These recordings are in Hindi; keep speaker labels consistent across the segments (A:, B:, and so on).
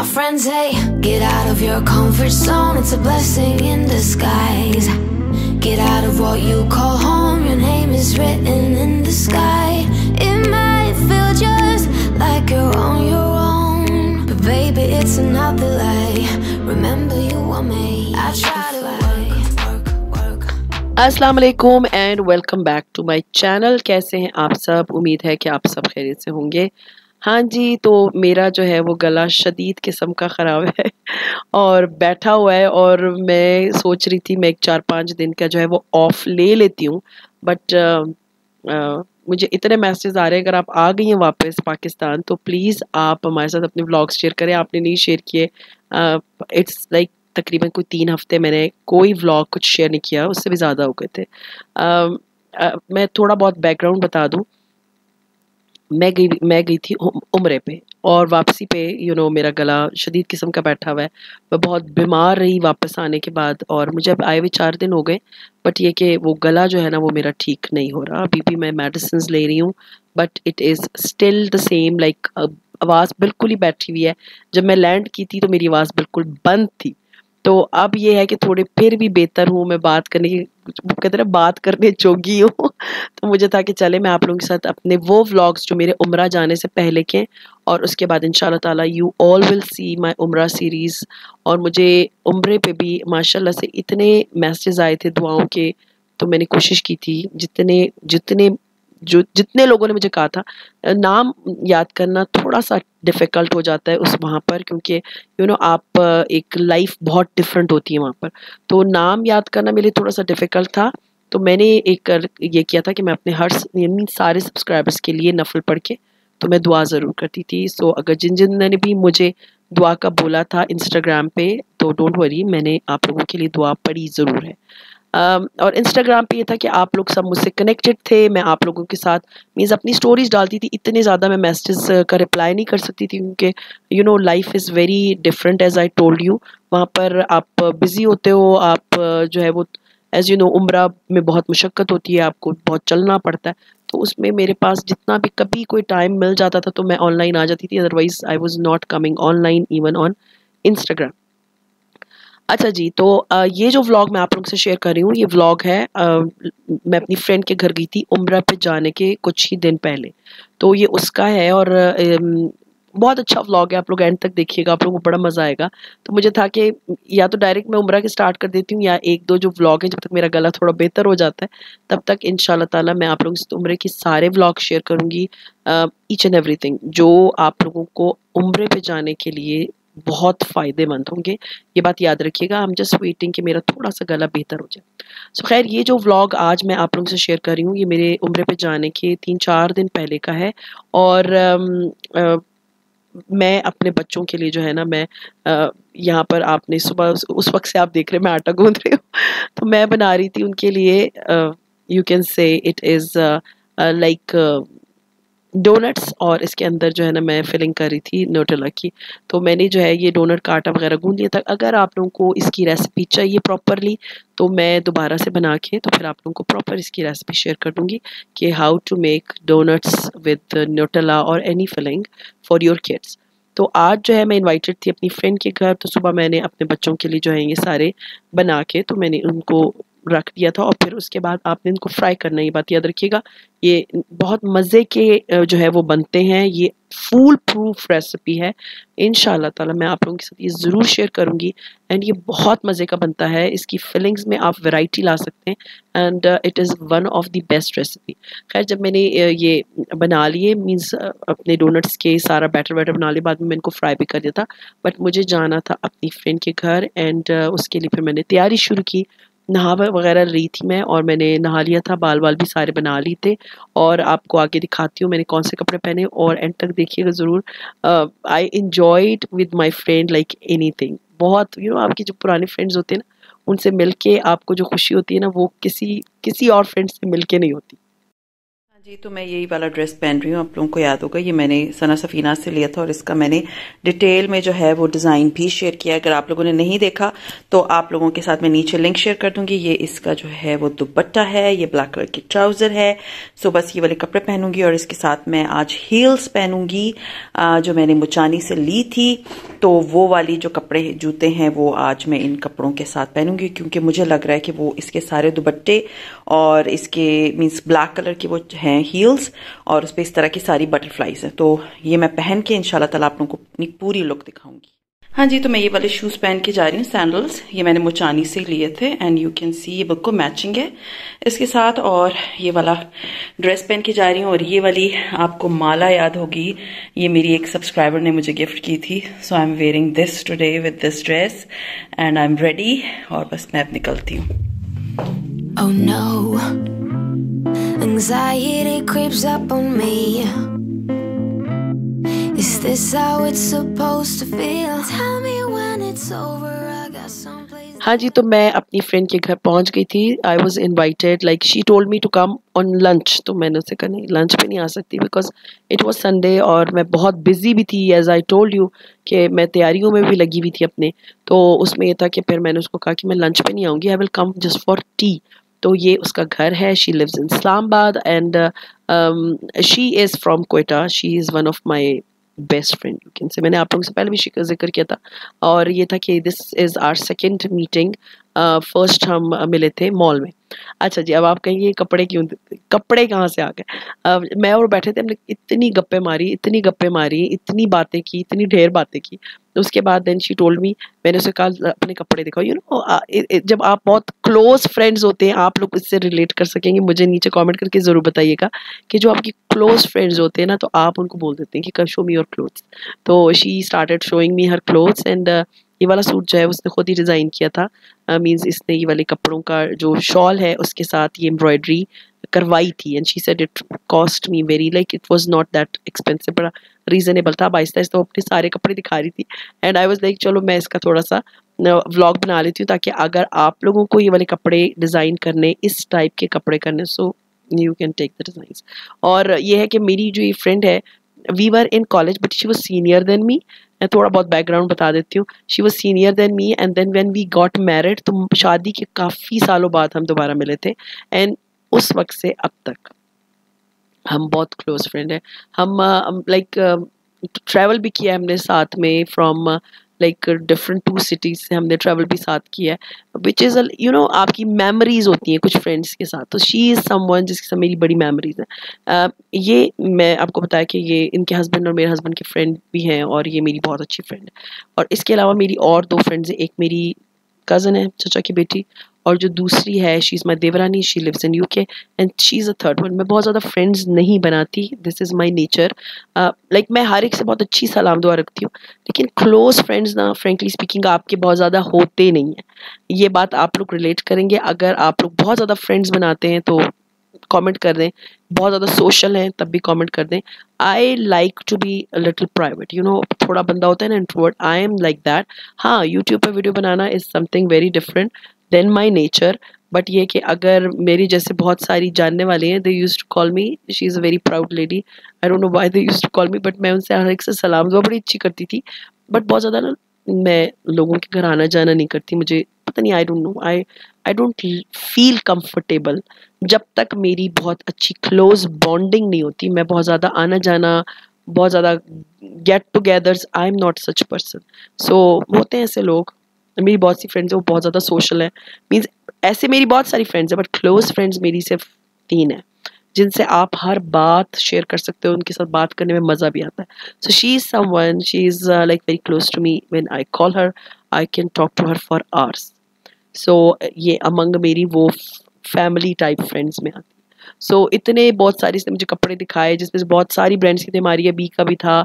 A: My friends say, get out of your comfort zone, it's a blessing in disguise. Get out of what you call home, your name is written in the sky. It might feel just like you're on your own, but baby, it's another lie. Remember you were made. I try to work.
B: अस्सलाम वालेकुम and welcome back to my channel. कैसे हैं आप सब? उम्मीद है कि आप सब खैरियत से होंगे। हाँ जी, तो मेरा जो है वो गला शदीद किस्म का ख़राब है और बैठा हुआ है, और मैं सोच रही थी मैं एक 4-5 दिन का जो है वो ऑफ़ ले लेती हूँ, बट मुझे इतने मैसेज आ रहे हैं। अगर आप आ गई हैं वापस पाकिस्तान तो प्लीज़ आप हमारे साथ अपने व्लॉग्स शेयर करें। आपने नहीं शेयर किए, इट्स लाइक तकरीबन कोई 3 हफ्ते मैंने कोई व्लॉग कुछ शेयर नहीं किया, उससे भी ज़्यादा हो गए थे। मैं थोड़ा बहुत बैकग्राउंड बता दूँ। मैं गई थी उम्रे पे, और वापसी पे मेरा गला शदीद किस्म का बैठा हुआ है। मैं बहुत बीमार रही वापस आने के बाद, और मुझे अब आए हुए 4 दिन हो गए, बट ये कि वो गला जो है ना वो मेरा ठीक नहीं हो रहा। अभी भी मैं मेडिसिन ले रही हूँ, but it is still the same, like आवाज़ बिल्कुल ही बैठी हुई है। जब मैं लैंड की थी तो मेरी आवाज़ बिल्कुल बंद थी। तो अब ये है कि थोड़े फिर भी बेहतर हूँ, मैं बात करने की, वो कहते हैं बात करने जोगी हूँ तो मुझे था कि चले मैं आप लोगों के साथ अपने वो व्लॉग्स जो मेरे उम्रा जाने से पहले के, और उसके बाद इंशाल्लाह ताला you all will see my उम्रा सीरीज़। और मुझे उम्रे पे भी माशाल्लाह से इतने मैसेज आए थे दुआओं के, तो मैंने कोशिश की थी जितने जितने जितने लोगों ने मुझे कहा था। नाम याद करना थोड़ा-सा डिफ़िकल्ट हो जाता है उस वहाँ पर, क्योंकि आप एक लाइफ़ बहुत डिफरेंट होती है वहाँ पर। तो नाम याद करना मेरे लिए थोड़ा-सा डिफ़िकल्ट था। तो मैंने ये किया था कि मैं अपने यानी सारे सब्सक्राइबर्स के लिए नफ़ल पढ़ के तो मैं दुआ ज़रूर करती थी। सो अगर जिन ने भी मुझे दुआ का बोला था इंस्टाग्राम पे, तो डोंट वरी, मैंने आप लोगों के लिए दुआ पढ़ी ज़रूर है। और इंस्टाग्राम पे ये था कि आप लोग सब मुझसे कनेक्टेड थे, मैं आप लोगों के साथ मीन्स अपनी स्टोरीज़ डालती थी। इतने ज़्यादा मैं मैसेजेस का रिप्लाई नहीं कर सकती थी, क्योंकि life is very different as I told you. वहाँ पर आप बिज़ी होते हो, आप जो है वो एज़ उम्रा में बहुत मशक्क़त होती है, आपको बहुत चलना पड़ता है। तो उसमें मेरे पास जितना भी कभी कोई टाइम मिल जाता था तो मैं ऑनलाइन आ जाती थी, otherwise I was not coming online even on Instagram. अच्छा जी, तो ये जो व्लॉग मैं आप लोगों से शेयर कर रही हूँ, ये व्लॉग है मैं अपनी फ्रेंड के घर गई थी उम्रा पे जाने के कुछ ही दिन पहले। तो ये उसका है, और बहुत अच्छा व्लॉग है, आप लोग एंड तक देखिएगा, आप लोगों को बड़ा मज़ा आएगा। तो मुझे था कि या तो डायरेक्ट मैं उम्रा के स्टार्ट कर देती हूँ, या 1-2 जो व्लॉग हैं जब तक मेरा गला थोड़ा बेहतर हो जाता है, तब तक इंशाल्लाह ताला मैं आप लोगों से उम्रे के सारे व्लॉग शेयर करूँगी, ईच एंड एवरीथिंग जो आप लोगों को उम्रे पे जाने के लिए बहुत फ़ायदेमंद होंगे। ये बात याद रखिएगा। आई एम जस्ट वेटिंग कि मेरा थोड़ा-सा गला बेहतर हो जाए। सो ख़ैर, ये जो व्लॉग आज मैं आप लोगों से शेयर कर रही हूँ, ये मेरे उम्रे पे जाने के 3-4 दिन पहले का है। और मैं अपने बच्चों के लिए जो है ना, मैं यहाँ पर आपने सुबह उस वक़्त से आप देख रहे हैं मैं आटा गूँथ रही हूँ तो मैं बना रही थी उनके लिए, you can say it is like doughnuts, और इसके अंदर जो है ना मैं फिलिंग कर रही थी न्यूटेला की। तो मैंने जो है ये डोनट का आटा वगैरह गूँध लिया था। अगर आप लोगों को इसकी रेसिपी चाहिए प्रॉपरली, तो मैं दोबारा से बना के तो फिर आप लोगों को प्रॉपर इसकी रेसिपी शेयर कर दूँगी कि how to make donuts with Nutella और any filling for your kids. तो आज जो है मैं इनवाइटेड थी अपनी फ्रेंड के घर, तो सुबह मैंने अपने बच्चों के लिए जो है ये सारे बना के तो मैंने उनको रख दिया था, और फिर उसके बाद आपने इनको फ्राई करना है, ये बात याद रखिएगा। ये बहुत मज़े के जो है वो बनते हैं, ये फूल प्रूफ रेसिपी है। इंशाल्लाह ताला मैं आप लोगों के साथ ये ज़रूर शेयर करूँगी, एंड ये बहुत मज़े का बनता है। इसकी फिलिंग्स में आप वैरायटी ला सकते हैं, and it is one of the best recipe. खैर, जब मैंने ये बना लिए, मीन्स अपने डोनट्स के सारा बैटर बना लिया, बाद में मैंने इनको फ्राई भी कर दिया था, बट मुझे जाना था अपनी फ्रेंड के घर, एंड उसके लिए फिर मैंने तैयारी शुरू की। नहा वगैरह रही थी मैं, और मैंने नहा लिया था, बाल भी सारे बना लिए थे, और आपको आगे दिखाती हूँ मैंने कौन से कपड़े पहने, और एंड तक देखिएगा ज़रूर। I enjoyed with my friend like anything. बहुत आपकी जो पुराने फ्रेंड्स होते हैं ना, उनसे मिलके आपको जो खुशी होती है ना, वो किसी और फ्रेंड से मिलके नहीं होती। हाँ
C: जी, तो मैं यही वाला ड्रेस पहन रही हूँ। आप लोगों को याद होगा, ये मैंने सना सफीना से लिया था और इसका मैंने डिटेल में जो है वो डिज़ाइन भी शेयर किया। अगर आप लोगों ने नहीं देखा तो आप लोगों के साथ मैं नीचे लिंक शेयर कर दूंगी। ये इसका जो है वो दुपट्टा है, ये ब्लैक कलर की ट्राउजर है। सो बस ये वाले कपड़े पहनूंगी और इसके साथ मैं आज हील्स पहनूंगी जो मैंने मुचानी से ली थी। तो वो वाली जो कपड़े जूते हैं वो आज मैं इन कपड़ों के साथ पहनूंगी, क्योंकि मुझे लग रहा है कि वो इसके सारे दुपट्टे और इसके मीन्स ब्लैक कलर की वो हैं हील्स और उस पर इस तरह की सारी बटरफ्लाईज हैं। तो ये मैं पहन के इंशाल्लाह ताला आप लोगों को अपनी पूरी लुक दिखाऊंगी। हाँ जी, तो मैं ये वाले शूज पहन के जा रही हूँ, सैंडल्स। ये मैंने मुचानी से लिए थे एंड यू कैन सी ये बिल्कुल मैचिंग है इसके साथ। और ये वाला ड्रेस पहन के जा रही हूँ। और ये वाली आपको माला याद होगी, ये मेरी एक सब्सक्राइबर ने मुझे गिफ्ट की थी। So I am wearing this today with this dress and I am ready. और बस मैं अब निकलती हूँ।
A: Oh no, anxiety creeps up on me. Is this how it's supposed to feel? Tell me when it's over. I got someplace.
B: हाँ जी, तो मैं अपनी फ्रेंड के घर पहुंच गई थी। I was invited, like she told me to come on lunch. तो मैंने उससे कहा नहीं, लंच पे नहीं आ सकती बिकॉज इट वाज संडे और मैं बहुत बिजी भी थी, एज आई टोल्ड यू कि मैं तैयारियों में भी लगी हुई थी अपने। तो उसमें ये था कि फिर मैंने उसको कहा कि मैं लंच पे नहीं आऊँगी, I will come just for tea. तो ये उसका घर है, she lives in Islamabad and she is from Quetta. She is one of my best friend you can say. मैंने आप लोगों से पहले भी जिक्र किया था। और ये था कि this is our second meeting. First हम मिले थे मॉल में। अच्छा जी, अब आप कहेंगे कपड़े क्यों, कपड़े कहाँ से आ गए। मैं और बैठे थे, हमने इतनी गप्पे मारी, इतनी गप्पे मारी, इतनी बातें की, इतनी ढेर बातें की। उसके बाद देन शी टोल्ड मी, मैंने उसे कहा अपने कपड़े दिखाओ। यू नो, जब आप बहुत क्लोज फ्रेंड्स होते हैं, आप लोग इससे रिलेट कर सकेंगे। मुझे नीचे कमेंट करके ज़रूर बताइएगा कि जो आपकी क्लोज फ्रेंड्स होते हैं ना, तो आप उनको बोल देते हैं कि शो मी योर क्लोथ्स। तो she started showing me her clothes and ये वाला सूट जो है उसने खुद ही डिज़ाइन किया था। मीन्स इसने ये वाले कपड़ों का जो शॉल है उसके साथ ये एम्ब्रॉयडरी करवाई थी। And she said it cost me very, like it was not that expensive, बड़ा रीजनेबल था। आहिस्ता आहिस्ता वो अपने सारे कपड़े दिखा रही थी एंड आई वाज लाइक चलो मैं इसका थोड़ा सा व्लॉग बना लेती हूँ, ताकि अगर आप लोगों को ये वाले कपड़े डिज़ाइन करने, इस टाइप के कपड़े करने, so you can take the designs. और ये है कि मेरी जो ये फ्रेंड है, we were in college but she was senior than me. मैं थोड़ा बहुत बैकग्राउंड बता देती हूँ। She was senior than me and then when we got married, तो शादी के काफ़ी सालों बाद हम दोबारा मिले थे एंड उस वक्त से अब तक हम बहुत क्लोज फ्रेंड हैं। हम लाइक ट्रैवल भी किया है हमने साथ में, फ्रॉम लाइक डिफरेंट 2 सिटीज़ से हमने ट्रैवल भी साथ किया है, विच इज़ यू नो आपकी मेमोरीज होती हैं कुछ फ्रेंड्स के साथ। तो शी इज़ समवन जिसके साथ मेरी बड़ी मेमोरीज हैं। ये मैं आपको बताया कि ये इनके हस्बैंड और मेरे हस्बैंड के फ्रेंड भी हैं और ये मेरी बहुत अच्छी फ्रेंड है। और इसके अलावा मेरी और 2 फ्रेंड्स हैं। एक मेरी कज़न है, चचा की बेटी, और जो दूसरी है शी इज़ माई देवरानी, she lives in UK and she is a third one. मैं बहुत ज़्यादा फ्रेंड्स नहीं बनाती, this is my nature. Like मैं हर एक से बहुत अच्छी सलाम दुआ रखती हूँ, लेकिन क्लोज फ्रेंड्स ना फ्रेंकली स्पीकिंग आपके बहुत ज़्यादा होते नहीं हैं। ये बात आप लोग रिलेट करेंगे। अगर आप लोग बहुत ज़्यादा फ्रेंड्स बनाते हैं तो कमेंट कर दें, बहुत ज़्यादा सोशल हैं तब भी कमेंट कर दें। I like to be little private, you know, थोड़ा बंदा होता है ना introvert, I am like that. हाँ, यूट्यूब पे वीडियो बनाना is something very different than my nature. But ये कि अगर मेरी जैसे बहुत सारी जानने वाले हैं, they used to call me, she is a very proud lady, I don't know why they used to call me, but मैं उनसे हर एक से सलाम दुआ बड़ी अच्छी करती थी। बट बहुत ज़्यादा ना मैं लोगों के घर आना जाना नहीं करती, मुझे पता नहीं, आई don't no, I don't feel comfortable जब तक मेरी बहुत अच्छी क्लोज बॉन्डिंग नहीं होती। मैं बहुत ज़्यादा आना जाना, बहुत ज़्यादा get togethers, I am not such person. So होते हैं ऐसे लोग, मेरी बहुत सी फ्रेंड्स हैं वो बहुत ज़्यादा सोशल है। मीन्स ऐसे मेरी बहुत सारी फ्रेंड्स हैं बट क्लोज फ्रेंड्स मेरी सिर्फ 3 हैं जिनसे आप हर बात शेयर कर सकते हो, उनके साथ बात करने में मज़ा भी आता है। So she is someone, she is like very close to me, when I call her I can talk to her for hours. So ये अमंग मेरी वो फैमिली टाइप फ्रेंड्स में आती। सो इतने बहुत सारे इसने मुझे कपड़े दिखाए जिसमें से बहुत सारी ब्रांड्स की थे। मारिया बी का भी था,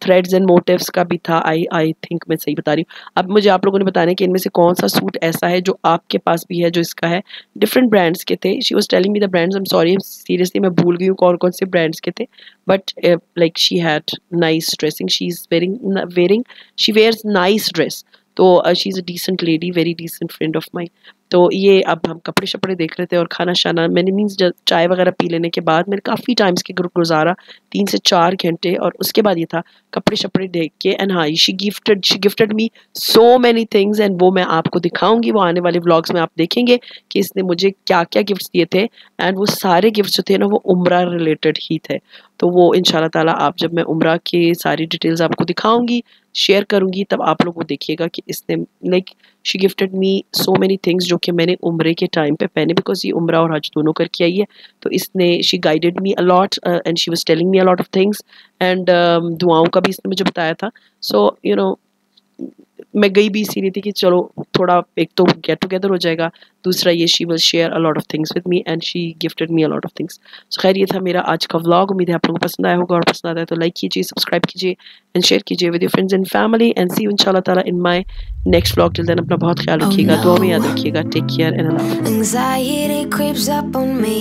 B: थ्रेड्स एंड मोटिव्स का भी था। आई थिंक मैं सही बता रही हूँ। अब मुझे आप लोगों ने बताना है कि इनमें से कौन सा सूट ऐसा है जो आपके पास भी है जो इसका है। डिफरेंट ब्रांड्स के थे। She was telling me the brands, I am sorry seriously मैं भूल गई हूँ कौन कौन से ब्रांड्स के थे। But like she had nice dressing, she is wearing she wears nice dress. तो she is a decent lady, very decent friend of mine. तो ये अब हम कपड़े शपड़े देख रहे थे और खाना शाना मैंने मीन्स चाय वगैरह पी लेने के बाद मैंने काफ़ी टाइम्स के ग्रुप गुजारा 3 से 4 घंटे और उसके बाद ये था कपड़े शपड़े देख के एंड हाँ she gifted me so many things and वो मैं आपको दिखाऊंगी, वो आने वाले व्लॉग्स में आप देखेंगे कि इसने मुझे क्या क्या गिफ्ट्स दिए थे एंड वो सारे गिफ्ट्स जो थे ना वो उम्रा रिलेटेड ही थे। तो वो इंशाल्लाह ताला आप जब मैं उम्रा के सारी डिटेल्स आपको दिखाऊंगी शेयर करूंगी तब आप लोग वो देखिएगा कि इसने like she gifted me so many things जो कि मैंने उम्रे के टाइम पे पहने बिकॉज ये उम्रा और हज दोनों करके आई है। तो इसने she guided me a lot and she was telling me a lot of things and दुआओं का भी इसने मुझे बताया था। सो यू नो मैं गई भी इसीलिए थी कि चलो थोड़ा एक तो गेट टुगेदर हो जाएगा, दूसरा ये she will share a lot of things with me and she gifted me a lot of things. So खैर ये था मेरा आज का व्लॉग, उम्मीद है आप लोगों को पसंद आया होगा और पसंद आता है तो लाइक कीजिए, सब्सक्राइब कीजिए एंड शेयर कीजिए with your friends and family and see you इंशाल्लाह ताला in my next vlog. Till then अपना बहुत ख्याल रखिएगा, दुआ में याद रखिएगा, टेक केयर एंड अल्लाह हाफ़िज़।
A: Anxiety creeps up on me.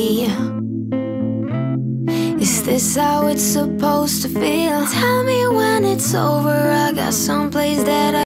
A: Is this how it's supposed to feel? Tell me when it's over. I got someplace that I